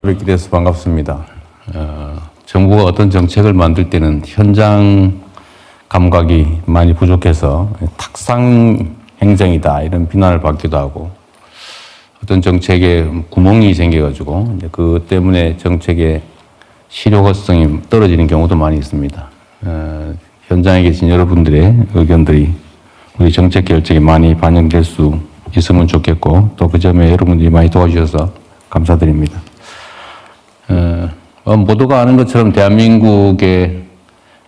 뵙게 돼서 반갑습니다. 정부가 어떤 정책을 만들 때는 현장 감각이 많이 부족해서 탁상 행정이다 이런 비난을 받기도 하고, 어떤 정책에 구멍이 생겨가지고 이제 그것 때문에 정책의 실효성이 떨어지는 경우도 많이 있습니다. 현장에 계신 여러분들의 의견들이 우리 정책 결정에 많이 반영될 수 있으면 좋겠고, 또 그 점에 여러분들이 많이 도와주셔서 감사드립니다. 모두가 아는 것처럼 대한민국에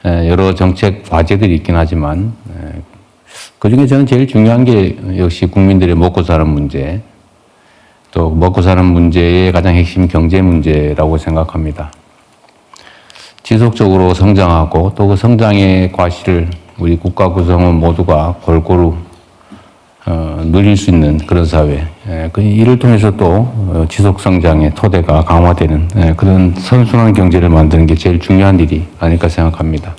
여러 정책 과제들이 있긴 하지만, 그중에 저는 제일 중요한 게 역시 국민들의 먹고 사는 문제, 또 먹고 사는 문제의 가장 핵심 경제 문제라고 생각합니다. 지속적으로 성장하고 또 그 성장의 과실을 우리 국가 구성원 모두가 골고루 누릴 수 있는 그런 사회, 이를 통해서 또 지속 성장의 토대가 강화되는 그런 선순환 경제를 만드는 게 제일 중요한 일이 아닐까 생각합니다.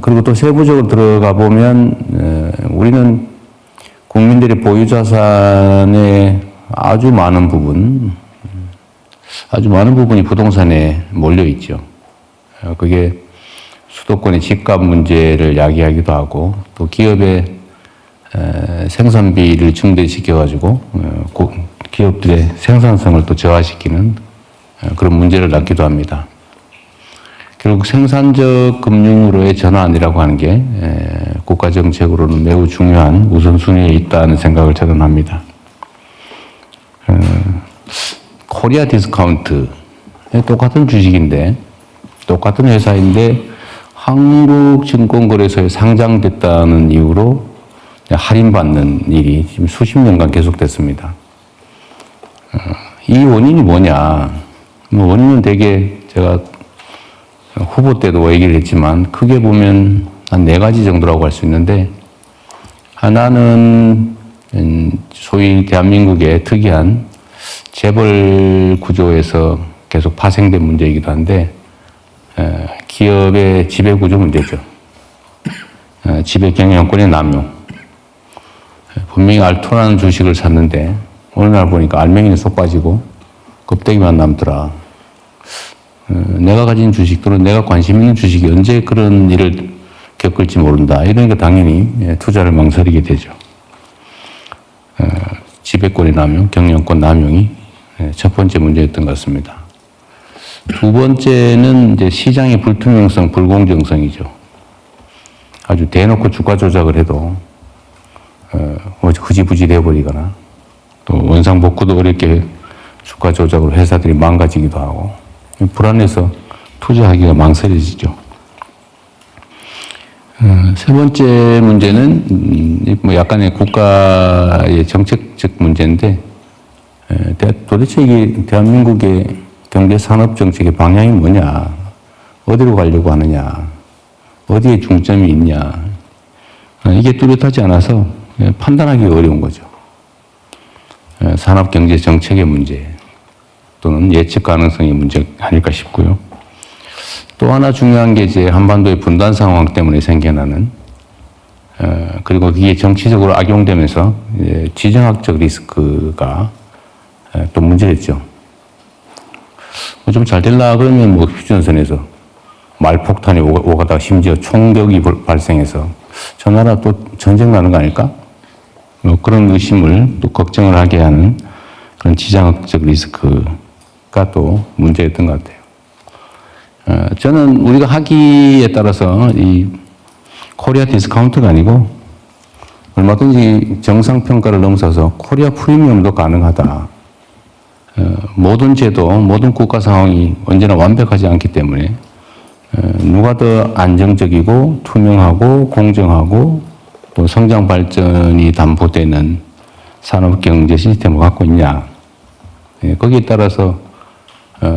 그리고 또 세부적으로 들어가 보면 우리는 국민들의 보유 자산의 아주 많은 부분이 부동산에 몰려 있죠. 그게 수도권의 집값 문제를 야기하기도 하고, 또 기업의 생산비를 증대시켜가지고 기업들의 생산성을 또 저하시키는 그런 문제를 낳기도 합니다. 결국 생산적 금융으로의 전환이라고 하는 게 국가 정책으로는 매우 중요한 우선순위에 있다는 생각을 저는 합니다. 코리아 디스카운트, 똑같은 주식인데, 똑같은 회사인데 한국증권거래소에 상장됐다는 이유로 할인받는 일이 지금 수십 년간 계속됐습니다. 이 원인이 뭐냐? 원인은 대개 제가 후보 때도 얘기를 했지만 크게 보면 한 4가지 정도라고 할 수 있는데, 하나는 소위 대한민국의 특이한 재벌 구조에서 계속 파생된 문제이기도 한데, 기업의 지배구조 문제죠. 지배 경영권의 남용. 분명히 알토라는 주식을 샀는데 어느 날 보니까 알맹이는 쏙 빠지고 껍데기만 남더라. 내가 가진 주식 또는 내가 관심 있는 주식이 언제 그런 일을 겪을지 모른다. 이러니까 당연히 투자를 망설이게 되죠. 지배권의 남용, 경영권 남용이 첫 번째 문제였던 것 같습니다. 두 번째는 이제 시장의 불투명성, 불공정성이죠. 아주 대놓고 주가 조작을 해도 흐지부지 돼버리거나, 또 원상복구도 어렵게 주가 조작으로 회사들이 망가지기도 하고, 불안해서 투자하기가 망설여지죠. 세 번째 문제는 뭐 약간의 국가의 정책적 문제인데, 도대체 이게 대한민국의 경제 산업 정책의 방향이 뭐냐, 어디로 가려고 하느냐, 어디에 중점이 있냐, 이게 뚜렷하지 않아서 판단하기 어려운 거죠. 산업 경제 정책의 문제 또는 예측 가능성의 문제 아닐까 싶고요. 또 하나 중요한 게 이제 한반도의 분단 상황 때문에 생겨나는, 그리고 그게 정치적으로 악용되면서 지정학적 리스크가 또 문제였죠. 좀 잘 될라 그러면 뭐 휴전선에서 말폭탄이 오가다가 심지어 총격이 발생해서 저 나라 또 전쟁 나는 거 아닐까? 그런 의심을 또 걱정을 하게 하는 그런 지정학적 리스크가 또 문제였던 것 같아요. 저는 우리가 하기에 따라서 이 코리아 디스카운트가 아니고 얼마든지 정상평가를 넘어서서 코리아 프리미엄도 가능하다. 모든 제도, 모든 국가 상황이 언제나 완벽하지 않기 때문에 누가 더 안정적이고 투명하고 공정하고 또 성장 발전이 담보되는 산업 경제 시스템을 갖고 있냐, 거기에 따라서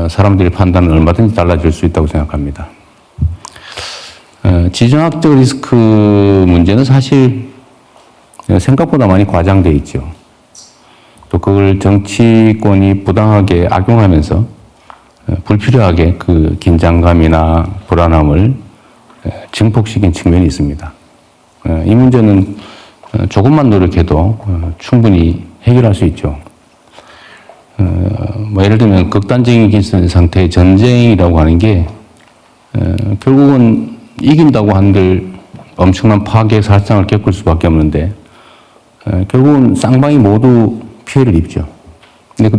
사람들의 판단은 얼마든지 달라질 수 있다고 생각합니다. 지정학적 리스크 문제는 사실 생각보다 많이 과장되어 있죠. 또 그걸 정치권이 부당하게 악용하면서 불필요하게 그 긴장감이나 불안함을 증폭시킨 측면이 있습니다. 이 문제는 조금만 노력해도 충분히 해결할 수 있죠. 뭐 예를 들면 극단적인 상태의 전쟁이라고 하는 게 결국은 이긴다고 한들 엄청난 파괴 살상을 겪을 수밖에 없는데 결국은 쌍방이 모두 피해를 입죠. 근데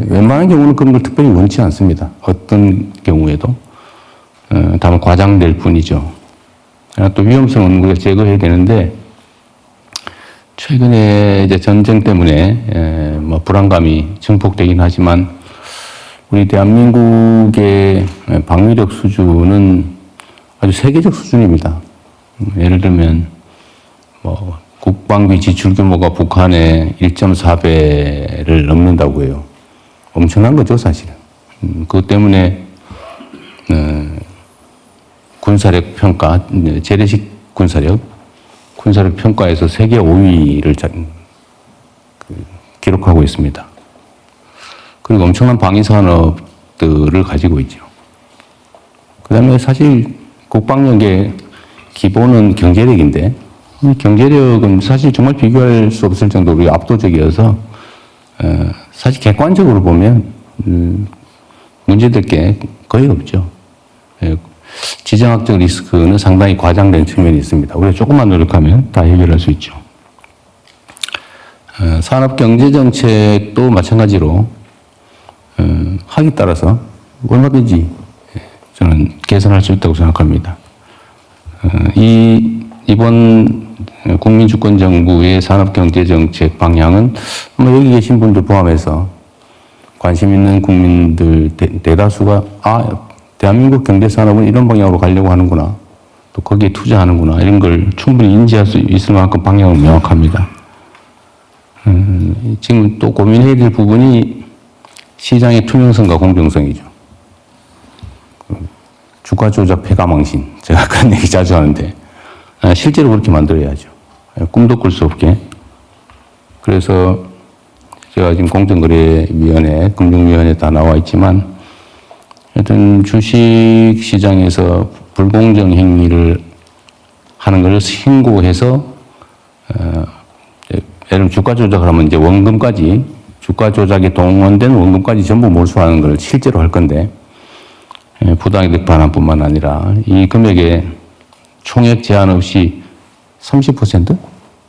웬만한 경우는 그런 걸 특별히 원치 않습니다. 어떤 경우에도 다만 과장될 뿐이죠. 또 위험성은 우리가 제거해야 되는데 최근에 이제 전쟁 때문에 뭐 불안감이 증폭되긴 하지만 우리 대한민국의 방위력 수준은 아주 세계적 수준입니다. 예를 들면 뭐 국방비 지출 규모가 북한의 1.4배를 넘는다고 해요. 엄청난 거죠, 사실은. 그것 때문에 군사력 평가, 재래식 군사력 평가에서 세계 5위를 기록하고 있습니다. 그리고 엄청난 방위 산업들을 가지고 있죠. 그 다음에 사실 국방력의 기본은 경제력인데, 이 경제력은 사실 정말 비교할 수 없을 정도로 압도적이어서, 사실 객관적으로 보면, 문제될 게 거의 없죠. 지정학적 리스크는 상당히 과장된 측면이 있습니다. 우리가 조금만 노력하면 다 해결할 수 있죠. 산업경제정책도 마찬가지로 하기 따라서 얼마든지 저는 개선할 수 있다고 생각합니다. 이번 국민주권정부의 산업경제정책 방향은 아마 여기 계신 분들 포함해서 관심 있는 국민들 대다수가 대한민국 경제산업은 이런 방향으로 가려고 하는구나. 또 거기에 투자하는구나. 이런 걸 충분히 인지할 수 있을 만큼 방향은 명확합니다. 지금 또 고민해야 될 부분이 시장의 투명성과 공정성이죠. 주가 조작 폐가망신. 제가 그런 얘기 자주 하는데, 실제로 그렇게 만들어야죠. 꿈도 꿀 수 없게. 그래서 제가 지금 공정거래위원회, 금융위원회 다 나와 있지만, 하여튼 주식 시장에서 불공정 행위를 하는 것을 신고해서, 예를 들면 주가 조작을 하면 이제 원금까지, 주가 조작에 동원된 원금까지 전부 몰수하는 걸 실제로 할 건데, 부당이득 반환뿐만 아니라 이 금액에 총액 제한 없이 30%?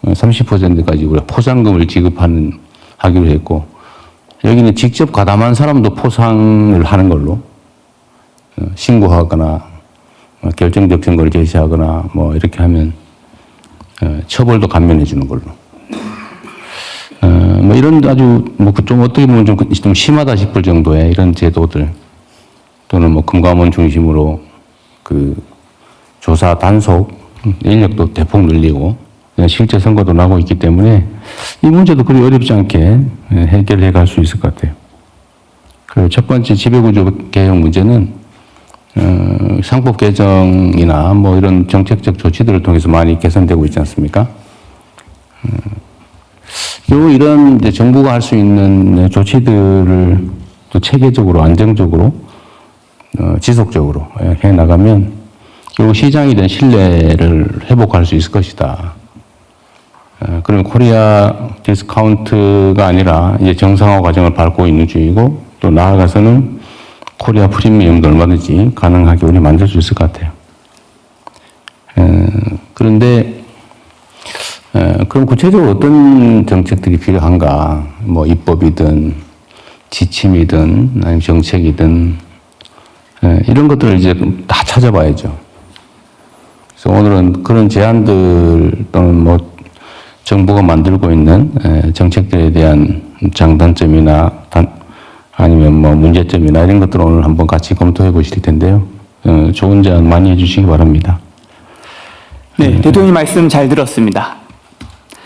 30%까지 우리가 포상금을 하기로 했고, 여기는 직접 가담한 사람도 포상을 하는 걸로 신고하거나 결정적 증거를 제시하거나 뭐 이렇게 하면 처벌도 감면해 주는 걸로. 뭐 이런 아주 뭐 좀 어떻게 보면 좀 심하다 싶을 정도의 이런 제도들 또는 뭐 금감원 중심으로 그 조사 단속 인력도 대폭 늘리고 실제 선거도 나고 있기 때문에 이 문제도 그리 어렵지 않게 해결해 갈 수 있을 것 같아요. 그리고 첫 번째 지배구조 개혁 문제는 상법 개정이나 뭐 이런 정책적 조치들을 통해서 많이 개선되고 있지 않습니까? 이런 이제 정부가 할 수 있는 조치들을 또 체계적으로 안정적으로 지속적으로 해 나가면 결국 시장에 대한 신뢰를 회복할 수 있을 것이다. 그러면 코리아 디스카운트가 아니라 이제 정상화 과정을 밟고 있는 중이고 또 나아가서는 코리아 프리미엄도 얼마든지 가능하게 우리 만들 수 있을 것 같아요. 그런데 그럼 구체적으로 어떤 정책들이 필요한가? 뭐 입법이든 지침이든 아니면 정책이든 이런 것들을 이제 다 찾아봐야죠. 그래서 오늘은 그런 제안들 또는 뭐 정부가 만들고 있는 정책들에 대한 장단점이나 아니면 뭐 문제점이나 이런 것들을 오늘 한번 같이 검토해 보실 텐데요. 좋은 제안 많이 해주시기 바랍니다. 네, 대통령님 말씀 잘 들었습니다.